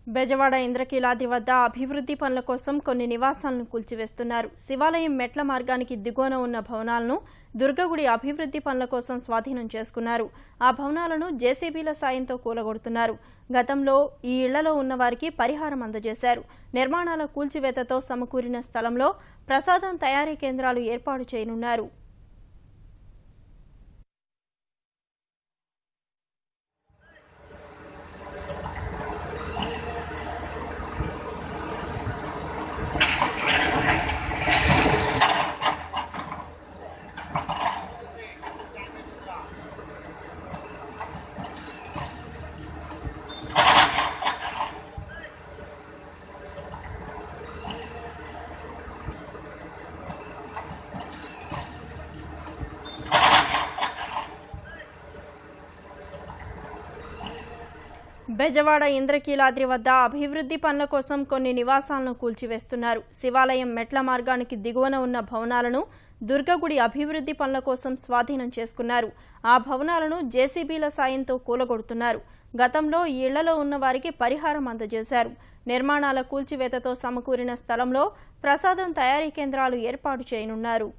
బెజవాడ ఇంద్రకీలాద్రి వద్ద అభివృద్ధి పనుల కోసం కొన్ని నివాసాలను కూల్చివేస్తున్నారు. శివాలయం మెట్ల మార్గానికి దిగువన ఉన్న భవనాలను దుర్గగుడి అభివృద్ధి పనుల కోసం స్వాధీనం చేసుకున్నారు. ఆ భవనాలను జేసీబీల సాయంతో కూలగొడుతున్నారు. గతంలో ఈ ఇళ్లలో ఉన్న వారికి పరిహారం అందజేశారు. నిర్మాణాల కూల్చివేతతో సమకూరిన స్థలంలో ప్రసాదం తయారీ కేంద్రాలు ఏర్పాటు చేయనున్నారు. బెజవాడ ఇంద్రకీలాద్రి వద్ద అభివృద్ధి పనుల కోసం కొన్ని నివాసాలను కూల్చివేస్తున్నారు. శివాలయం మెట్ల మార్గానికి దిగువన ఉన్న భవనాలను దుర్గగుడి అభివృద్ధి పనుల కోసం స్వాధీనం చేసుకున్నారు. ఆ భవనాలను జేసీబీల సాయంతో కూలగొడుతున్నారు. గతంలో ఈ ఇళ్లలో ఉన్న వారికి పరిహారం అందజేశారు. నిర్మాణాల కూల్చివేతతో సమకూరిన స్థలంలో ప్రసాదం తయారీ కేంద్రాలు ఏర్పాటు చేయనున్నారు.